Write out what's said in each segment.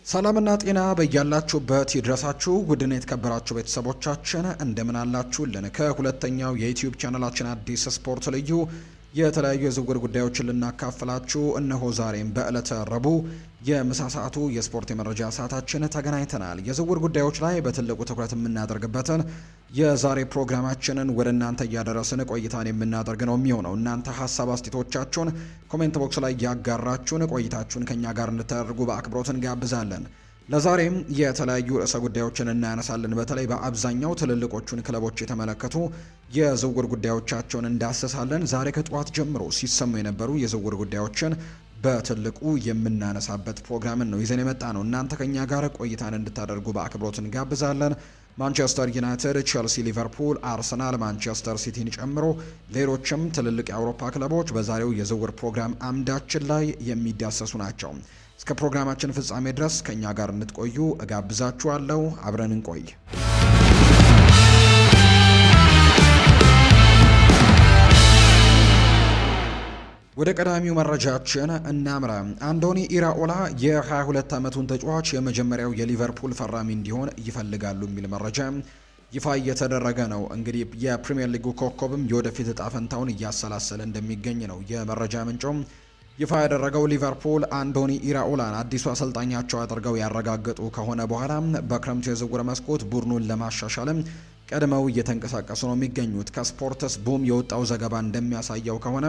ሰላምና ጤና በያላችሁበት ይድረሳችሁ ውድና የተከበራችሁ ቤተሰቦቻችን እንደምን አላችሁልን? ከሁለተኛው የዩቲዩብ ቻናላችን አዲስ ስፖርት ልዩ የተለያዩ የዝውውር ጉዳዮችን ልናካፍላችሁ እነሆ ዛሬም በዕለተ ረቡዕ የምሳ ሰዓቱ የስፖርት የመረጃ ሰዓታችን ተገናኝተናል። የዝውውር ጉዳዮች ላይ በትልቁ ትኩረት የምናደርግበትን የዛሬ ፕሮግራማችንን ወደ እናንተ እያደረስን ቆይታን የምናደርግ ነው የሚሆነው። እናንተ ሀሳብ አስተያየቶቻችሁን ኮሜንት ቦክስ ላይ ያጋራችሁን ቆይታችሁን ከኛ ጋር እንድታደርጉ በአክብሮት እንጋብዛለን። ለዛሬም የተለያዩ ርዕሰ ጉዳዮችን እናነሳለን። በተለይ በአብዛኛው ትልልቆቹን ክለቦች የተመለከቱ የዝውውር ጉዳዮቻቸውን እንዳሰሳለን። ዛሬ ከጠዋት ጀምሮ ሲሰሙ የነበሩ የዝውውር ጉዳዮችን በትልቁ የምናነሳበት ፕሮግራምን ነው ይዘን የመጣ ነው። እናንተ ከኛ ጋር ቆይታን እንድታደርጉ በአክብሮት እንጋብዛለን። ማንቸስተር ዩናይትድ፣ ቼልሲ፣ ሊቨርፑል፣ አርሰናል፣ ማንቸስተር ሲቲን ጨምሮ ሌሎችም ትልልቅ የአውሮፓ ክለቦች በዛሬው የዝውውር ፕሮግራም አምዳችን ላይ የሚዳሰሱ ናቸው። እስከ ፕሮግራማችን ፍጻሜ ድረስ ከኛ ጋር እንድትቆዩ እጋብዛችኋለሁ። አብረን እንቆይ። ወደ ቀዳሚው መረጃችን እናምራ። አንዶኒ ኢራኦላ የ22 ዓመቱን ተጫዋች የመጀመሪያው የሊቨርፑል ፈራሚ እንዲሆን ይፈልጋሉ የሚል መረጃ ይፋ እየተደረገ ነው። እንግዲህ የፕሪሚየር ሊጉ ኮከብም የወደፊት እጣ ፈንታውን እያሰላሰለ እንደሚገኝ ነው የመረጃ ምንጮም ይፋ ያደረገው። ሊቨርፑል አንዶኒ ኢራኦላን አዲሱ አሰልጣኛቸው አድርገው ያረጋገጡ ከሆነ በኋላ በክረምቱ የዝውውር መስኮት ቡድኑን ለማሻሻልም ቀድመው እየተንቀሳቀሱ ነው የሚገኙት። ከስፖርትስ ቡም የወጣው ዘገባ እንደሚያሳየው ከሆነ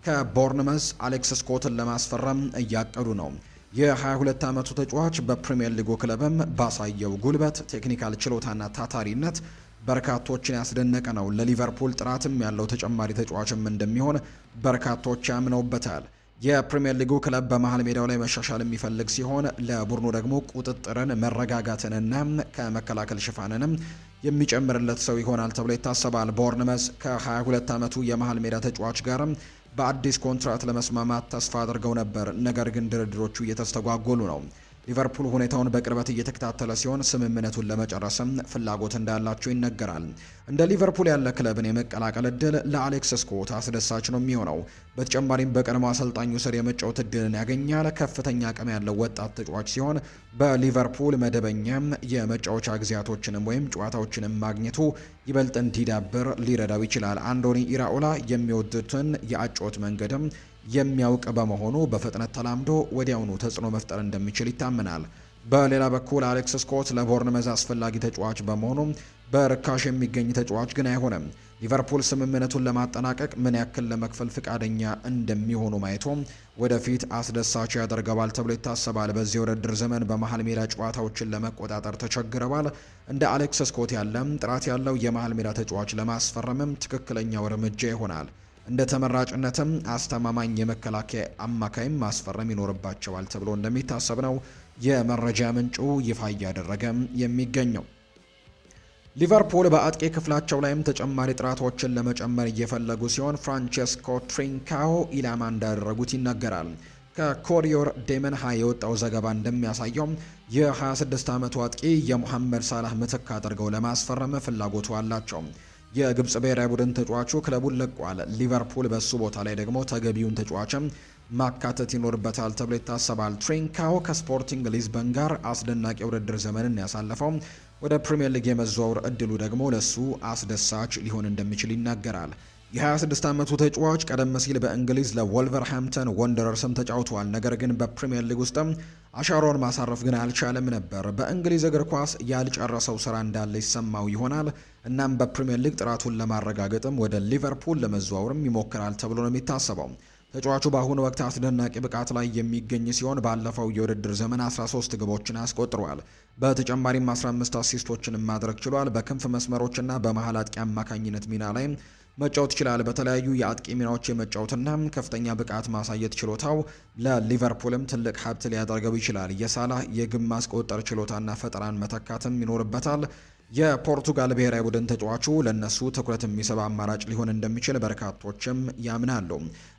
ከቦርንመስ አሌክስ ስኮትን ለማስፈረም እያቀዱ ነው። የ22 ዓመቱ ተጫዋች በፕሪሚየር ሊጉ ክለብም ባሳየው ጉልበት፣ ቴክኒካል ችሎታና ታታሪነት በርካቶችን ያስደነቀ ነው። ለሊቨርፑል ጥራትም ያለው ተጨማሪ ተጫዋችም እንደሚሆን በርካቶች ያምነውበታል። የፕሪሚየር ሊጉ ክለብ በመሃል ሜዳው ላይ መሻሻል የሚፈልግ ሲሆን ለቡድኑ ደግሞ ቁጥጥርን፣ መረጋጋትንና ከመከላከል ሽፋንንም የሚጨምርለት ሰው ይሆናል ተብሎ ይታሰባል። ቦርንመስ ከ22 ዓመቱ የመሃል ሜዳ ተጫዋች ጋርም በአዲስ ኮንትራት ለመስማማት ተስፋ አድርገው ነበር። ነገር ግን ድርድሮቹ እየተስተጓጎሉ ነው። ሊቨርፑል ሁኔታውን በቅርበት እየተከታተለ ሲሆን ስምምነቱን ለመጨረስም ፍላጎት እንዳላቸው ይነገራል። እንደ ሊቨርፑል ያለ ክለብን የመቀላቀል እድል ለአሌክስ ስኮት አስደሳች ነው የሚሆነው። በተጨማሪም በቀድሞ አሰልጣኙ ስር የመጫወት እድልን ያገኛል። ከፍተኛ አቅም ያለው ወጣት ተጫዋች ሲሆን በሊቨርፑል መደበኛም የመጫወቻ ጊዜያቶችንም ወይም ጨዋታዎችንም ማግኘቱ ይበልጥ እንዲዳብር ሊረዳው ይችላል። አንዶኒ ኢራኦላ የሚወዱትን የአጨዋወት መንገድም የሚያውቅ በመሆኑ በፍጥነት ተላምዶ ወዲያውኑ ተጽዕኖ መፍጠር እንደሚችል ይታመናል። በሌላ በኩል አሌክስ ስኮት ለቦርንመዝ አስፈላጊ ተጫዋች በመሆኑ በርካሽ የሚገኝ ተጫዋች ግን አይሆንም። ሊቨርፑል ስምምነቱን ለማጠናቀቅ ምን ያክል ለመክፈል ፍቃደኛ እንደሚሆኑ ማየቱ ወደፊት አስደሳች ያደርገዋል ተብሎ ይታሰባል። በዚህ የውድድር ዘመን በመሃል ሜዳ ጨዋታዎችን ለመቆጣጠር ተቸግረዋል። እንደ አሌክስ ስኮት ያለም ጥራት ያለው የመሃል ሜዳ ተጫዋች ለማስፈረምም ትክክለኛው እርምጃ ይሆናል። እንደ ተመራጭነትም አስተማማኝ የመከላከያ አማካይም ማስፈረም ይኖርባቸዋል ተብሎ እንደሚታሰብ ነው የመረጃ ምንጩ ይፋ እያደረገ የሚገኘው። ሊቨርፑል በአጥቂ ክፍላቸው ላይም ተጨማሪ ጥራቶችን ለመጨመር እየፈለጉ ሲሆን ፍራንቼስኮ ትሪንካኦ ኢላማ እንዳደረጉት ይነገራል። ከኮሪዮር ዴመንሃ የወጣው ዘገባ እንደሚያሳየው የ26 ዓመቱ አጥቂ የሙሐመድ ሳላህ ምትክ አድርገው ለማስፈረም ፍላጎቱ አላቸው። የግብጽ ብሔራዊ ቡድን ተጫዋቹ ክለቡን ለቋል። ሊቨርፑል በሱ ቦታ ላይ ደግሞ ተገቢውን ተጫዋችም ማካተት ይኖርበታል ተብሎ ይታሰባል። ትሪንካኦ ከስፖርቲንግ ሊዝበን ጋር አስደናቂ ውድድር ዘመንን ያሳለፈው ወደ ፕሪሚየር ሊግ የመዘዋወር እድሉ ደግሞ ለሱ አስደሳች ሊሆን እንደሚችል ይናገራል። የ26 ዓመቱ ተጫዋች ቀደም ሲል በእንግሊዝ ለወልቨርሃምፕተን ወንደረርስም ተጫውተዋል። ነገር ግን በፕሪሚየር ሊግ ውስጥም አሻራውን ማሳረፍ ግን አልቻለም ነበር። በእንግሊዝ እግር ኳስ ያልጨረሰው ስራ እንዳለ ይሰማው ይሆናል። እናም በፕሪሚየር ሊግ ጥራቱን ለማረጋገጥም ወደ ሊቨርፑል ለመዘዋወርም ይሞክራል ተብሎ ነው የሚታሰበው። ተጫዋቹ በአሁኑ ወቅት አስደናቂ ብቃት ላይ የሚገኝ ሲሆን ባለፈው የውድድር ዘመን 13 ግቦችን አስቆጥሯል። በተጨማሪም 15 አሲስቶችን ማድረግ ችሏል። በክንፍ መስመሮችና በመሃል አጥቂ አማካኝነት ሚና ላይ መጫወት ይችላል። በተለያዩ የአጥቂ ሚናዎች የመጫወትና ከፍተኛ ብቃት ማሳየት ችሎታው ለሊቨርፑልም ትልቅ ሀብት ሊያደርገው ይችላል። የሳላህ የግብ ማስቆጠር ችሎታና ፈጠራን መተካትም ይኖርበታል። የፖርቱጋል ብሔራዊ ቡድን ተጫዋቹ ለነሱ ትኩረት የሚስብ አማራጭ ሊሆን እንደሚችል በርካቶችም ያምናሉ።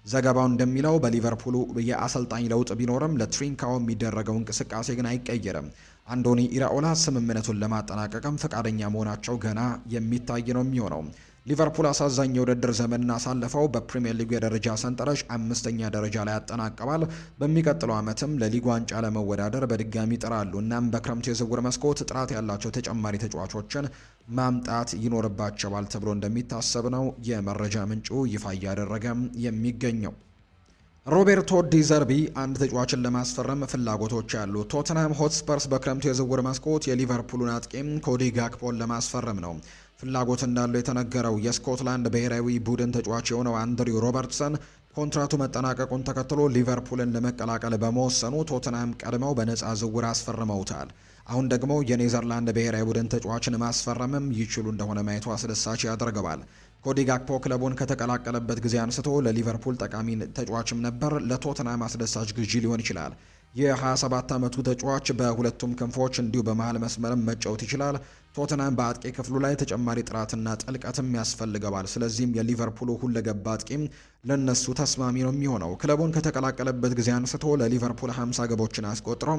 ዘገባው እንደሚለው በሊቨርፑሉ የአሰልጣኝ ለውጥ ቢኖርም ለትሪንካኦ የሚደረገው እንቅስቃሴ ግን አይቀየርም። አንዶኒ ኢራኦላ ስምምነቱን ለማጠናቀቅም ፈቃደኛ መሆናቸው ገና የሚታይ ነው የሚሆነው። ሊቨርፑል አሳዛኝ የውድድር ዘመንን አሳልፈው በፕሪሚየር ሊጉ የደረጃ ሰንጠረዥ 5ኛ ደረጃ ላይ ያጠናቀዋል። በሚቀጥለው ዓመትም ለሊግ ዋንጫ ለመወዳደር በድጋሚ ይጥራሉ። እናም በክረምቱ የዝውውር መስኮት ጥራት ያላቸው ተጨማሪ ተጫዋቾችን ማምጣት ይኖርባቸዋል ተብሎ እንደሚታሰብ ነው የመረጃ ምንጩ ይፋ እያደረገ የሚገኘው። ሮቤርቶ ዲዘርቢ አንድ ተጫዋችን ለማስፈረም ፍላጎቶች ያሉ። ቶተንሃም ሆትስፐርስ በክረምቱ የዝውውር መስኮት የሊቨርፑልን አጥቂም ኮዲ ጋክፖን ለማስፈረም ነው ፍላጎት እንዳለው የተነገረው። የስኮትላንድ ብሔራዊ ቡድን ተጫዋች የሆነው አንድሪው ሮበርትሰን ኮንትራቱ መጠናቀቁን ተከትሎ ሊቨርፑልን ለመቀላቀል በመወሰኑ ቶተንሃም ቀድመው በነፃ ዝውውር አስፈርመውታል። አሁን ደግሞ የኔዘርላንድ ብሔራዊ ቡድን ተጫዋችን ማስፈረምም ይችሉ እንደሆነ ማየቱ አስደሳች ያደርገዋል። ኮዲ ጋክፖ ክለቡን ከተቀላቀለበት ጊዜ አንስቶ ለሊቨርፑል ጠቃሚ ተጫዋችም ነበር። ለቶተንሃም አስደሳች ግዢ ሊሆን ይችላል። የ27 ዓመቱ ተጫዋች በሁለቱም ክንፎች እንዲሁ በመሃል መስመርም መጫወት ይችላል። ቶተንሃም በአጥቂ ክፍሉ ላይ ተጨማሪ ጥራትና ጥልቀትም ያስፈልገዋል። ስለዚህም የሊቨርፑሉ ሁለገብ አጥቂም ለነሱ ተስማሚ ነው የሚሆነው። ክለቡን ከተቀላቀለበት ጊዜ አንስቶ ለሊቨርፑል 50 ግቦችን አስቆጥሮ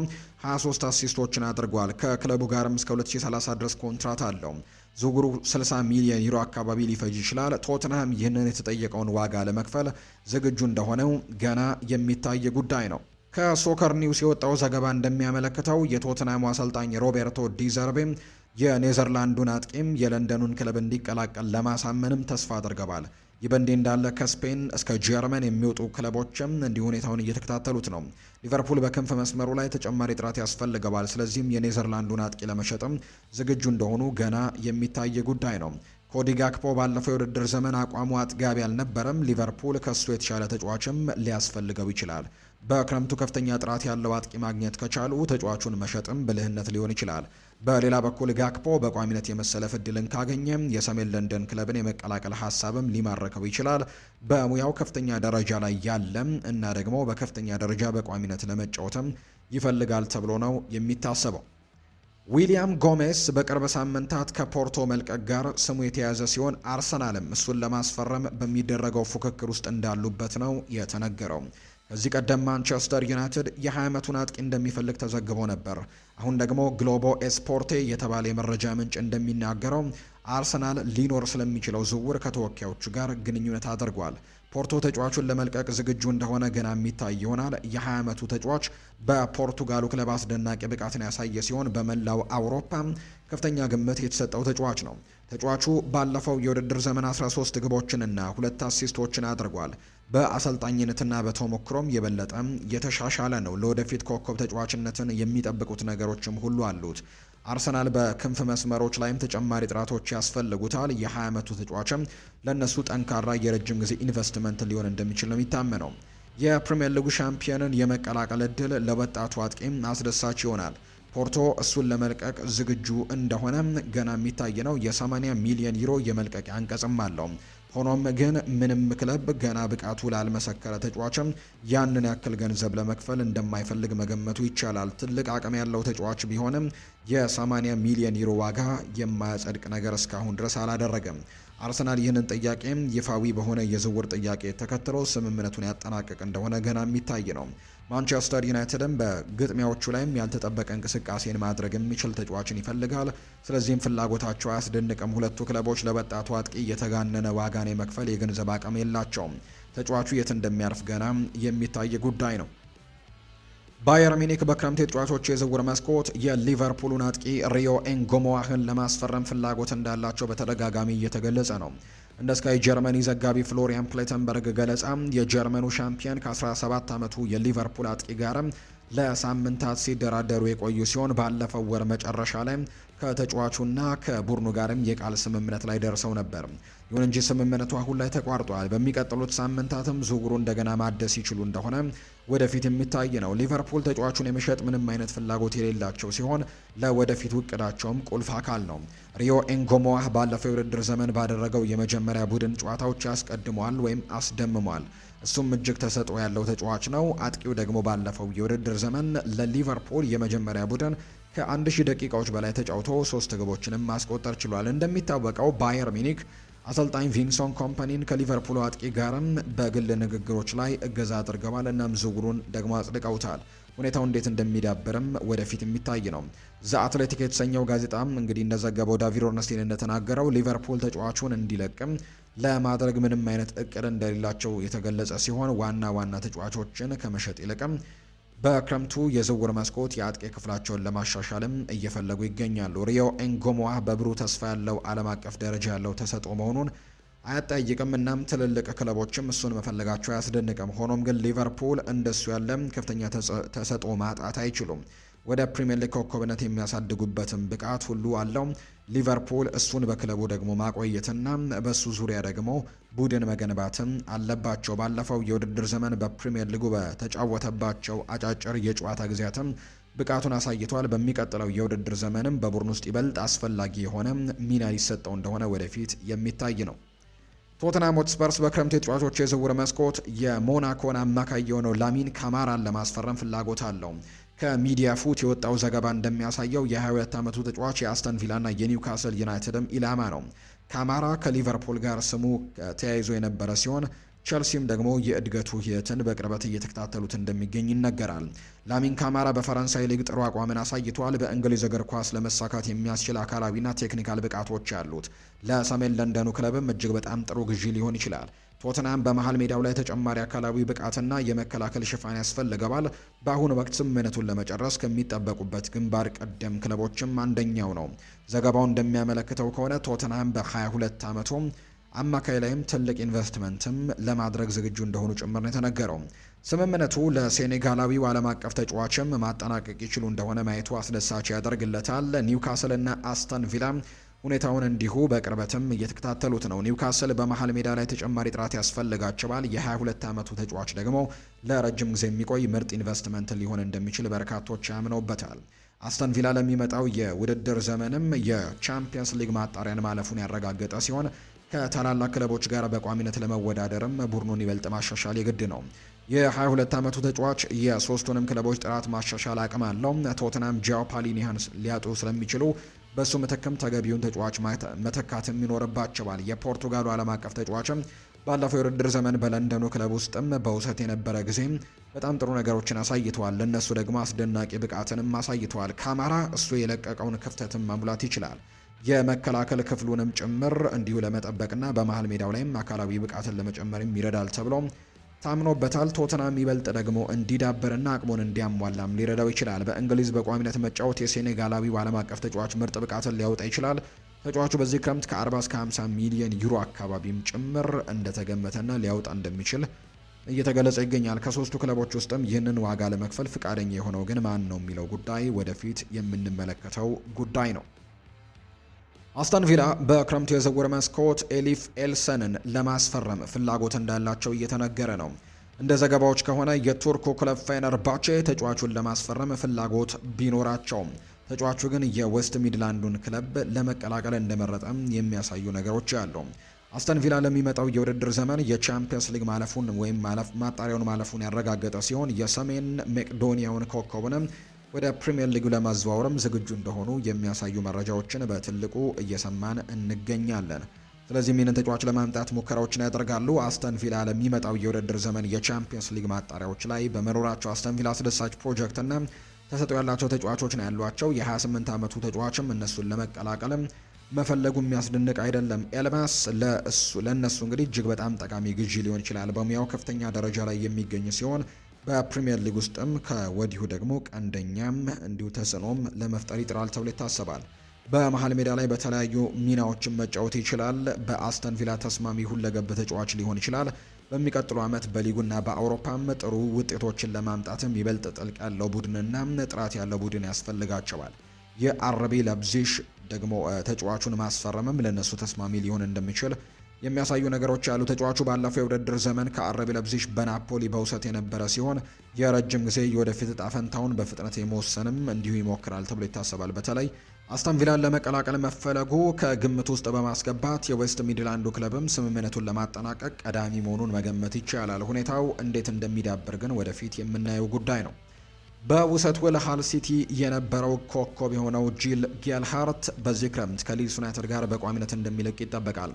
23 አሲስቶችን አድርጓል። ከክለቡ ጋርም እስከ 2030 ድረስ ኮንትራት አለው። ዝውውሩ 60 ሚሊዮን ዩሮ አካባቢ ሊፈጅ ይችላል። ቶተንሃም ይህንን የተጠየቀውን ዋጋ ለመክፈል ዝግጁ እንደሆነው ገና የሚታይ ጉዳይ ነው። ከሶከር ኒውስ የወጣው ዘገባ እንደሚያመለክተው የቶተንሃሙ አሰልጣኝ ሮቤርቶ ዲዘርቤ የኔዘርላንዱን አጥቂም የለንደኑን ክለብ እንዲቀላቀል ለማሳመንም ተስፋ አድርገዋል። ይህ በእንዲህ እንዳለ ከስፔን እስከ ጀርመን የሚወጡ ክለቦችም እንዲሁ ሁኔታውን እየተከታተሉት ነው። ሊቨርፑል በክንፍ መስመሩ ላይ ተጨማሪ ጥራት ያስፈልገዋል። ስለዚህም የኔዘርላንዱን አጥቂ ለመሸጥም ዝግጁ እንደሆኑ ገና የሚታይ ጉዳይ ነው። ኮዲ ጋክፖ ባለፈው የውድድር ዘመን አቋሙ አጥጋቢ አልነበረም። ሊቨርፑል ከሱ የተሻለ ተጫዋችም ሊያስፈልገው ይችላል። በክረምቱ ከፍተኛ ጥራት ያለው አጥቂ ማግኘት ከቻሉ ተጫዋቹን መሸጥም ብልህነት ሊሆን ይችላል። በሌላ በኩል ጋክፖ በቋሚነት የመሰለፍ እድልን ካገኘ የሰሜን ለንደን ክለብን የመቀላቀል ሀሳብም ሊማረከው ይችላል። በሙያው ከፍተኛ ደረጃ ላይ ያለም እና ደግሞ በከፍተኛ ደረጃ በቋሚነት ለመጫወትም ይፈልጋል ተብሎ ነው የሚታሰበው። ዊሊያም ጎሜስ በቅርብ ሳምንታት ከፖርቶ መልቀቅ ጋር ስሙ የተያዘ ሲሆን አርሰናልም እሱን ለማስፈረም በሚደረገው ፉክክር ውስጥ እንዳሉበት ነው የተነገረው። ከዚህ ቀደም ማንቸስተር ዩናይትድ የ20 ዓመቱን አጥቂ እንደሚፈልግ ተዘግቦ ነበር። አሁን ደግሞ ግሎቦ ኤስፖርቴ የተባለ የመረጃ ምንጭ እንደሚናገረው አርሰናል ሊኖር ስለሚችለው ዝውውር ከተወካዮቹ ጋር ግንኙነት አድርጓል። ፖርቶ ተጫዋቹን ለመልቀቅ ዝግጁ እንደሆነ ገና የሚታይ ይሆናል። የ20 ዓመቱ ተጫዋች በፖርቱጋሉ ክለብ አስደናቂ ብቃትን ያሳየ ሲሆን በመላው አውሮፓ ከፍተኛ ግምት የተሰጠው ተጫዋች ነው። ተጫዋቹ ባለፈው የውድድር ዘመን 13 ግቦችንና 2 አሲስቶችን አድርጓል። በአሰልጣኝነትና በተሞክሮም የበለጠ የተሻሻለ ነው። ለወደፊት ኮከብ ተጫዋችነትን የሚጠብቁት ነገሮችም ሁሉ አሉት። አርሰናል በክንፍ መስመሮች ላይም ተጨማሪ ጥራቶች ያስፈልጉታል። የ20 ዓመቱ ተጫዋችም ለነሱ ጠንካራ የረጅም ጊዜ ኢንቨስትመንት ሊሆን እንደሚችል ነው የሚታመነው። የፕሪሚየር ሊጉ ሻምፒዮንን የመቀላቀል እድል ለወጣቱ አጥቂም አስደሳች ይሆናል። ፖርቶ እሱን ለመልቀቅ ዝግጁ እንደሆነ ገና የሚታይ ነው። የ80 ሚሊዮን ዩሮ የመልቀቂያ አንቀጽም አለው። ሆኖም ግን ምንም ክለብ ገና ብቃቱ ላልመሰከረ ተጫዋችም ያንን ያክል ገንዘብ ለመክፈል እንደማይፈልግ መገመቱ ይቻላል። ትልቅ አቅም ያለው ተጫዋች ቢሆንም የ80 ሚሊዮን ዩሮ ዋጋ የማያጸድቅ ነገር እስካሁን ድረስ አላደረገም። አርሰናል ይህንን ጥያቄ ይፋዊ በሆነ የዝውውር ጥያቄ ተከትሎ ስምምነቱን ያጠናቀቅ እንደሆነ ገና የሚታይ ነው። ማንቸስተር ዩናይትድም በግጥሚያዎቹ ላይም ያልተጠበቀ እንቅስቃሴን ማድረግ የሚችል ተጫዋችን ይፈልጋል። ስለዚህም ፍላጎታቸው አያስደንቅም። ሁለቱ ክለቦች ለወጣቱ አጥቂ የተጋነነ ዋጋን የመክፈል የገንዘብ አቅም የላቸውም። ተጫዋቹ የት እንደሚያርፍ ገና የሚታይ ጉዳይ ነው። ባየር ሚኒክ በክረምት የተጫዋቾች የዝውውር መስኮት የሊቨርፑሉን አጥቂ ሪዮ ኤንጎሞዋህን ለማስፈረም ፍላጎት እንዳላቸው በተደጋጋሚ እየተገለጸ ነው። እንደ ስካይ ጀርመኒ ዘጋቢ ፍሎሪያን ፕሌተንበርግ ገለጻ የጀርመኑ ሻምፒዮን ከ17 ዓመቱ የሊቨርፑል አጥቂ ጋር ለሳምንታት ሲደራደሩ የቆዩ ሲሆን ባለፈው ወር መጨረሻ ላይ ከተጫዋቹና ከቡድኑ ጋርም የቃል ስምምነት ላይ ደርሰው ነበር። ይሁን እንጂ ስምምነቱ አሁን ላይ ተቋርጧል። በሚቀጥሉት ሳምንታትም ዝውውሩ እንደገና ማደስ ይችሉ እንደሆነ ወደፊት የሚታይ ነው። ሊቨርፑል ተጫዋቹን የመሸጥ ምንም አይነት ፍላጎት የሌላቸው ሲሆን ለወደፊት እቅዳቸውም ቁልፍ አካል ነው። ሪዮ ኤንጎሞዋህ ባለፈው የውድድር ዘመን ባደረገው የመጀመሪያ ቡድን ጨዋታዎች ያስቀድሟል ወይም አስደምሟል። እሱም እጅግ ተሰጥኦ ያለው ተጫዋች ነው። አጥቂው ደግሞ ባለፈው የውድድር ዘመን ለሊቨርፑል የመጀመሪያ ቡድን ከ1000 ደቂቃዎች በላይ ተጫውቶ 3 ግቦችንም ማስቆጠር ችሏል። እንደሚታወቀው ባየር ሚኒክ አሰልጣኝ ቪንሰንት ኮምፓኒን ከሊቨርፑል አጥቂ ጋርም በግል ንግግሮች ላይ እገዛ አድርገዋል። እናም ዝውውሩን ደግሞ አጽድቀውታል። ሁኔታው እንዴት እንደሚዳብርም ወደፊት የሚታይ ነው። ዘ አትሌቲክ የተሰኘው ጋዜጣም እንግዲህ እንደዘገበው ዳቪድ ኦርንስቲን እንደተናገረው ሊቨርፑል ተጫዋቹን እንዲለቅም ለማድረግ ምንም አይነት እቅድ እንደሌላቸው የተገለጸ ሲሆን ዋና ተጫዋቾችን ከመሸጥ ይልቅም በክረምቱ የዝውውር መስኮት የአጥቂ ክፍላቸውን ለማሻሻልም እየፈለጉ ይገኛሉ። ሪዮ ኤንጎሞዋ በብሩህ ተስፋ ያለው ዓለም አቀፍ ደረጃ ያለው ተሰጥኦ መሆኑን አያጠያይቅም። እናም ትልልቅ ክለቦችም እሱን መፈለጋቸው አያስደንቅም። ሆኖም ግን ሊቨርፑል እንደሱ ያለ ከፍተኛ ተሰጥኦ ማጣት አይችሉም። ወደ ፕሪሚየር ሊግ ኮከብነት የሚያሳድጉበትን ብቃት ሁሉ አለው። ሊቨርፑል እሱን በክለቡ ደግሞ ማቆየትና በሱ ዙሪያ ደግሞ ቡድን መገንባትም አለባቸው። ባለፈው የውድድር ዘመን በፕሪሚየር ሊጉ በተጫወተባቸው አጫጭር የጨዋታ ጊዜያትም ብቃቱን አሳይቷል። በሚቀጥለው የውድድር ዘመንም በቡድን ውስጥ ይበልጥ አስፈላጊ የሆነ ሚና ሊሰጠው እንደሆነ ወደፊት የሚታይ ነው። ቶተንሃም ሆትስፐርስ በክረምት የተጫዋቾች የዝውውር መስኮት የሞናኮን አማካይ የሆነው ላሚን ካማራን ለማስፈረም ፍላጎት አለው። ከሚዲያ ፉት የወጣው ዘገባ እንደሚያሳየው የ22 ዓመቱ ተጫዋች የአስተን ቪላና የኒውካስል ዩናይትድም ኢላማ ነው። ካማራ ከሊቨርፑል ጋር ስሙ ተያይዞ የነበረ ሲሆን ቸልሲም ደግሞ የእድገቱ ሂደትን በቅርበት እየተከታተሉት እንደሚገኝ ይነገራል። ላሚን ካማራ በፈረንሳይ ሊግ ጥሩ አቋምን አሳይቷል። በእንግሊዝ እግር ኳስ ለመሳካት የሚያስችል አካላዊና ቴክኒካል ብቃቶች ያሉት ለሰሜን ለንደኑ ክለብም እጅግ በጣም ጥሩ ግዢ ሊሆን ይችላል። ቶተንሃም በመሃል ሜዳው ላይ ተጨማሪ አካላዊ ብቃትና የመከላከል ሽፋን ያስፈልገዋል። በአሁኑ ወቅት ስምምነቱን ለመጨረስ ከሚጠበቁበት ግንባር ቀደም ክለቦችም አንደኛው ነው። ዘገባው እንደሚያመለክተው ከሆነ ቶተንሃም በ22 ዓመቱ አማካይ ላይም ትልቅ ኢንቨስትመንትም ለማድረግ ዝግጁ እንደሆኑ ጭምር ነው የተነገረው። ስምምነቱ ለሴኔጋላዊው ዓለም አቀፍ ተጫዋችም ማጠናቀቅ ይችሉ እንደሆነ ማየቱ አስደሳች ያደርግለታል። ኒውካስል እና አስተን ቪላ ሁኔታውን እንዲሁ በቅርበትም እየተከታተሉት ነው። ኒውካስል በመሃል ሜዳ ላይ ተጨማሪ ጥራት ያስፈልጋቸዋል። የ22 ዓመቱ ተጫዋች ደግሞ ለረጅም ጊዜ የሚቆይ ምርጥ ኢንቨስትመንት ሊሆን እንደሚችል በርካቶች ያምነውበታል። አስተን ቪላ ለሚመጣው የውድድር ዘመንም የቻምፒየንስ ሊግ ማጣሪያን ማለፉን ያረጋገጠ ሲሆን ከታላላቅ ክለቦች ጋር በቋሚነት ለመወዳደርም ቡድኑን ይበልጥ ማሻሻል የግድ ነው። የ22 ዓመቱ ተጫዋች የሶስቱንም ክለቦች ጥራት ማሻሻል አቅም አለው። ቶተንሃም ጃኦ ፓሊኒሃን ሊያጡ ስለሚችሉ በሱ ምትክም ተገቢውን ተጫዋች መተካትም ይኖርባቸዋል። የፖርቱጋሉ ዓለም አቀፍ ተጫዋችም ባለፈው የውድድር ዘመን በለንደኑ ክለብ ውስጥም በውሰት የነበረ ጊዜ በጣም ጥሩ ነገሮችን አሳይተዋል። ለእነሱ ደግሞ አስደናቂ ብቃትንም አሳይተዋል። ካማራ እሱ የለቀቀውን ክፍተትም መሙላት ይችላል። የመከላከል ክፍሉንም ጭምር እንዲሁ ለመጠበቅና በመሃል ሜዳው ላይም አካላዊ ብቃትን ለመጨመርም ይረዳል ተብሎ ታምኖበታል። ቶተንሃም ይበልጥ ደግሞ እንዲዳብርና አቅሙን እንዲያሟላም ሊረዳው ይችላል። በእንግሊዝ በቋሚነት መጫወት የሴኔጋላዊው ዓለም አቀፍ ተጫዋች ምርጥ ብቃትን ሊያወጣ ይችላል። ተጫዋቹ በዚህ ክረምት ከ40 እስከ 50 ሚሊዮን ዩሮ አካባቢም ጭምር እንደተገመተና ሊያወጣ እንደሚችል እየተገለጸ ይገኛል። ከሶስቱ ክለቦች ውስጥም ይህንን ዋጋ ለመክፈል ፍቃደኛ የሆነው ግን ማን ነው የሚለው ጉዳይ ወደፊት የምንመለከተው ጉዳይ ነው። አስተን ቪላ በክረምቱ የዝውውር መስኮት ኤሊፍ ኤልሰንን ለማስፈረም ፍላጎት እንዳላቸው እየተነገረ ነው። እንደ ዘገባዎች ከሆነ የቱርኩ ክለብ ፌነርባቼ ተጫዋቹን ለማስፈረም ፍላጎት ቢኖራቸውም ተጫዋቹ ግን የዌስት ሚድላንዱን ክለብ ለመቀላቀል እንደመረጠም የሚያሳዩ ነገሮች አሉ። አስተን ቪላ ለሚመጣው የውድድር ዘመን የቻምፒየንስ ሊግ ማለፉን ወይም ማጣሪያውን ማለፉን ያረጋገጠ ሲሆን የሰሜን መቄዶኒያውን ኮከቡንም ወደ ፕሪሚየር ሊጉ ለማዘዋወርም ዝግጁ እንደሆኑ የሚያሳዩ መረጃዎችን በትልቁ እየሰማን እንገኛለን። ስለዚህ ይህንን ተጫዋች ለማምጣት ሙከራዎችን ያደርጋሉ። አስተን ቪላ ለሚመጣው የውድድር ዘመን የቻምፒየንስ ሊግ ማጣሪያዎች ላይ በመኖራቸው አስተን ቪላ አስደሳች ፕሮጀክትና ተሰጥኦ ያላቸው ተጫዋቾች ነው ያሏቸው። የ28 ዓመቱ ተጫዋችም እነሱን ለመቀላቀልም መፈለጉ የሚያስደንቅ አይደለም። ኤልማስ ለእነሱ እንግዲህ እጅግ በጣም ጠቃሚ ግዢ ሊሆን ይችላል። በሙያው ከፍተኛ ደረጃ ላይ የሚገኝ ሲሆን በፕሪሚየር ሊግ ውስጥም ከወዲሁ ደግሞ ቀንደኛም እንዲሁ ተጽዕኖም ለመፍጠር ይጥራል ተብሎ ይታሰባል። በመሃል ሜዳ ላይ በተለያዩ ሚናዎችን መጫወት ይችላል። በአስተን ቪላ ተስማሚ ሁለገብ ተጫዋች ሊሆን ይችላል። በሚቀጥሉ ዓመት በሊጉና በአውሮፓም ጥሩ ውጤቶችን ለማምጣትም ይበልጥ ጥልቅ ያለው ቡድንና ጥራት ያለው ቡድን ያስፈልጋቸዋል። የአርቢ ለብዚሽ ደግሞ ተጫዋቹን ማስፈረምም ለነሱ ተስማሚ ሊሆን እንደሚችል የሚያሳዩ ነገሮች ያሉ። ተጫዋቹ ባለፈው የውድድር ዘመን ከአረቢ ለብዚሽ በናፖሊ በውሰት የነበረ ሲሆን የረጅም ጊዜ የወደፊት እጣ ፈንታውን በፍጥነት የመወሰንም እንዲሁ ይሞክራል ተብሎ ይታሰባል። በተለይ አስተን ቪላን ለመቀላቀል መፈለጉ ከግምት ውስጥ በማስገባት የዌስት ሚድላንዱ ክለብም ስምምነቱን ለማጠናቀቅ ቀዳሚ መሆኑን መገመት ይቻላል። ሁኔታው እንዴት እንደሚዳብር ግን ወደፊት የምናየው ጉዳይ ነው። በውሰት ውል ሃል ሲቲ የነበረው ኮከብ የሆነው ጂል ጌልሃርት በዚህ ክረምት ከሊድስ ዩናይትድ ጋር በቋሚነት እንደሚለቅ ይጠበቃል።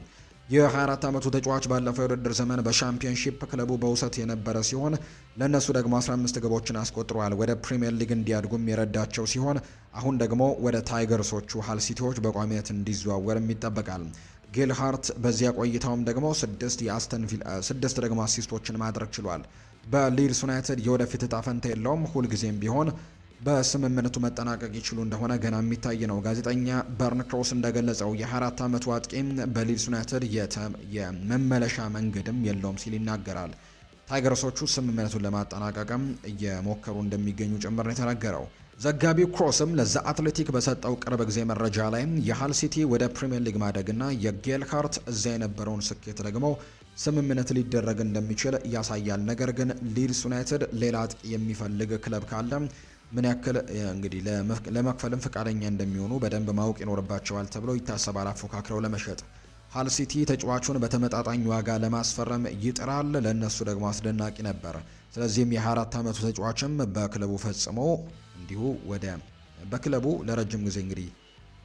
የ24 ዓመቱ ተጫዋች ባለፈው የውድድር ዘመን በሻምፒዮንሺፕ ክለቡ በውሰት የነበረ ሲሆን ለእነሱ ደግሞ 15 ግቦችን አስቆጥሯል። ወደ ፕሪምየር ሊግ እንዲያድጉም የረዳቸው ሲሆን አሁን ደግሞ ወደ ታይገርሶቹ ሃል ሲቲዎች በቋሚነት እንዲዘዋወርም ይጠበቃል። ጌልሃርት በዚያ ቆይታውም ደግሞ 6 ደግሞ አሲስቶችን ማድረግ ችሏል። በሊድስ ዩናይትድ የወደፊት እጣ ፈንታ የለውም። ሁልጊዜም ቢሆን በስምምነቱ መጠናቀቅ ይችሉ እንደሆነ ገና የሚታይ ነው። ጋዜጠኛ በርን ክሮስ እንደገለጸው የ24 ዓመቱ አጥቂም በሊድስ ዩናይትድ የመመለሻ መንገድም የለውም ሲል ይናገራል። ታይገርሶቹ ስምምነቱን ለማጠናቀቅም እየሞከሩ እንደሚገኙ ጭምር ነው የተነገረው። ዘጋቢው ክሮስም ለዛ አትሌቲክ በሰጠው ቅርብ ጊዜ መረጃ ላይ የሃል ሲቲ ወደ ፕሪምየር ሊግ ማደግና የጌልሃርት እዚያ የነበረውን ስኬት ደግሞ ስምምነት ሊደረግ እንደሚችል ያሳያል። ነገር ግን ሊድስ ዩናይትድ ሌላ አጥቂ የሚፈልግ ክለብ ካለ ምን ያክል እንግዲህ ለመክፈልም ፈቃደኛ እንደሚሆኑ በደንብ ማወቅ ይኖርባቸዋል ተብሎ ይታሰባል። አፎካክረው ለመሸጥ ሃል ሲቲ ተጫዋቹን በተመጣጣኝ ዋጋ ለማስፈረም ይጥራል። ለእነሱ ደግሞ አስደናቂ ነበር። ስለዚህም የ24 ዓመቱ ተጫዋችም በክለቡ ፈጽሞ እንዲሁ በክለቡ ለረጅም ጊዜ እንግዲህ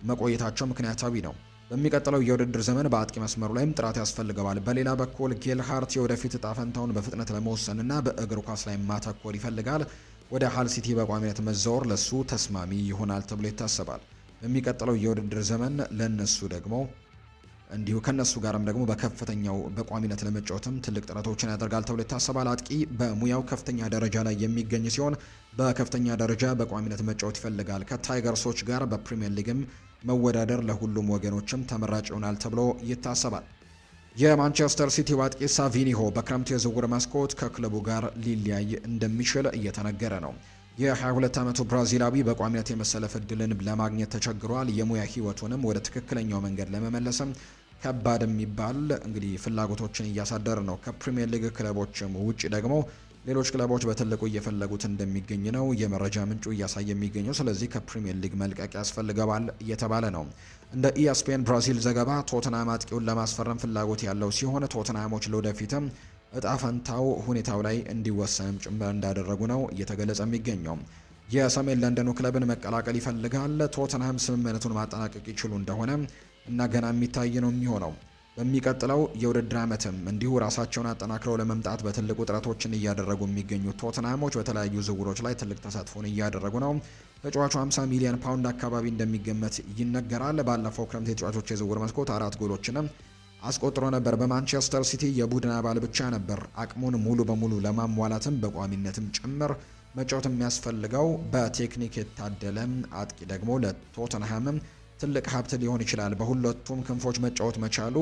መቆየታቸው ምክንያታዊ ነው። በሚቀጥለው የውድድር ዘመን በአጥቂ መስመሩ ላይም ጥራት ያስፈልገዋል። በሌላ በኩል ጌልሃርት የወደፊት እጣ ፈንታውን በፍጥነት ለመወሰንና በእግር ኳስ ላይ ማተኮር ይፈልጋል። ወደ ሃል ሲቲ በቋሚነት መዛወር ለሱ ተስማሚ ይሆናል ተብሎ ይታሰባል። በሚቀጥለው የውድድር ዘመን ለነሱ ደግሞ እንዲሁ ከነሱ ጋርም ደግሞ በከፍተኛው በቋሚነት ለመጫወትም ትልቅ ጥረቶችን ያደርጋል ተብሎ ይታሰባል። አጥቂ በሙያው ከፍተኛ ደረጃ ላይ የሚገኝ ሲሆን በከፍተኛ ደረጃ በቋሚነት መጫወት ይፈልጋል። ከታይገርሶች ጋር በፕሪሚየር ሊግም መወዳደር ለሁሉም ወገኖችም ተመራጭ ይሆናል ተብሎ ይታሰባል። የማንቸስተር ሲቲ አጥቂ ሳቪኒሆ በክረምቱ የዝውውር መስኮት ከክለቡ ጋር ሊለያይ እንደሚችል እየተነገረ ነው። የ22 ዓመቱ ብራዚላዊ በቋሚነት የመሰለፍ ዕድልን ለማግኘት ተቸግሯል። የሙያ ሕይወቱንም ወደ ትክክለኛው መንገድ ለመመለስም ከባድ የሚባል እንግዲህ ፍላጎቶችን እያሳደረ ነው። ከፕሪሚየር ሊግ ክለቦችም ውጪ ደግሞ ሌሎች ክለቦች በትልቁ እየፈለጉት እንደሚገኝ ነው የመረጃ ምንጩ እያሳየ የሚገኘው። ስለዚህ ከፕሪሚየር ሊግ መልቀቅ ያስፈልገዋል እየተባለ ነው። እንደ ኢኤስፒኤን ብራዚል ዘገባ ቶተንሃም አጥቂውን ለማስፈረም ፍላጎት ያለው ሲሆን ቶተንሃሞች ለወደፊትም እጣ ፈንታው ሁኔታው ላይ እንዲወሰንም ጭምር እንዳደረጉ ነው እየተገለጸ የሚገኘው። የሰሜን ለንደኑ ክለብን መቀላቀል ይፈልጋል። ቶተንሃም ስምምነቱን ማጠናቀቅ ይችሉ እንደሆነ እና ገና የሚታይ ነው የሚሆነው። በሚቀጥለው የውድድር ዓመትም እንዲሁ ራሳቸውን አጠናክረው ለመምጣት በትልቁ ጥረቶችን እያደረጉ የሚገኙት ቶተንሃሞች በተለያዩ ዝውውሮች ላይ ትልቅ ተሳትፎን እያደረጉ ነው። ተጫዋቹ 50 ሚሊዮን ፓውንድ አካባቢ እንደሚገመት ይነገራል። ባለፈው ክረምት የተጫዋቾች የዝውውር መስኮት 4 ጎሎችንም አስቆጥሮ ነበር። በማንቸስተር ሲቲ የቡድን አባል ብቻ ነበር። አቅሙን ሙሉ በሙሉ ለማሟላትም በቋሚነትም ጭምር መጫወት የሚያስፈልገው በቴክኒክ የታደለ አጥቂ ደግሞ ለቶተንሃምም ትልቅ ሀብት ሊሆን ይችላል። በሁለቱም ክንፎች መጫወት መቻሉ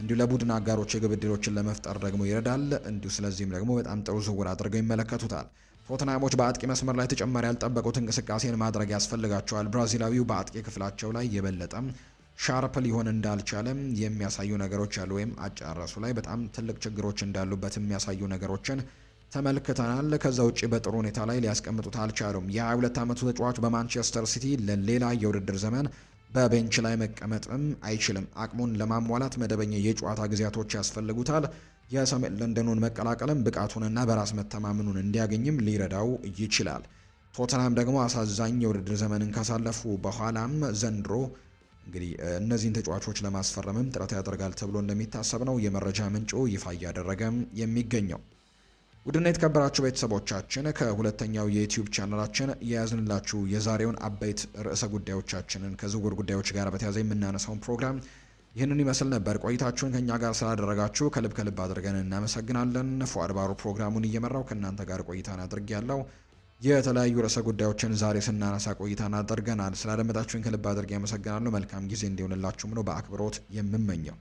እንዲሁ ለቡድን አጋሮች የግብ ዕድሎችን ለመፍጠር ደግሞ ይረዳል። እንዲሁ ስለዚህም ደግሞ በጣም ጥሩ ዝውውር አድርገው ይመለከቱታል። ቶተንሃሞች በአጥቂ መስመር ላይ ተጨማሪ ያልጠበቁት እንቅስቃሴን ማድረግ ያስፈልጋቸዋል። ብራዚላዊው በአጥቂ ክፍላቸው ላይ የበለጠ ሻርፕ ሊሆን እንዳልቻለም የሚያሳዩ ነገሮች አሉ። ወይም አጨራረሱ ላይ በጣም ትልቅ ችግሮች እንዳሉበት የሚያሳዩ ነገሮችን ተመልክተናል። ከዛ ውጪ በጥሩ ሁኔታ ላይ ሊያስቀምጡት አልቻሉም። የ22 ዓመቱ ተጫዋች በማንቸስተር ሲቲ ለሌላ የውድድር ዘመን በቤንች ላይ መቀመጥም አይችልም። አቅሙን ለማሟላት መደበኛ የጨዋታ ጊዜያቶች ያስፈልጉታል። የሰሜን ለንደኑን መቀላቀልም ብቃቱንና በራስ መተማመኑን እንዲያገኝም ሊረዳው ይችላል። ቶተንሃም ደግሞ አሳዛኝ የውድድር ዘመንን ካሳለፉ በኋላም ዘንድሮ እንግዲህ እነዚህን ተጫዋቾች ለማስፈረምም ጥረት ያደርጋል ተብሎ እንደሚታሰብ ነው የመረጃ ምንጩ ይፋ እያደረገ የሚገኘው። ውድና የተከበራችሁ ቤተሰቦቻችን ከሁለተኛው የዩቲዩብ ቻናላችን የያዝንላችሁ የዛሬውን አበይት ርዕሰ ጉዳዮቻችንን ከዝውውር ጉዳዮች ጋር በተያያዘ የምናነሳውን ፕሮግራም ይህንን ይመስል ነበር። ቆይታችሁን ከኛ ጋር ስላደረጋችሁ ከልብ አድርገን እናመሰግናለን። ፉአድ ባሩ ፕሮግራሙን እየመራው ከእናንተ ጋር ቆይታን አድርጌያለሁ። የተለያዩ ርዕሰ ጉዳዮችን ዛሬ ስናነሳ ቆይታን አድርገናል። ስላደመጣችሁን ከልብ አድርጌ ያመሰግናለሁ። መልካም ጊዜ እንዲሆንላችሁም ነው በአክብሮት የምመኘው።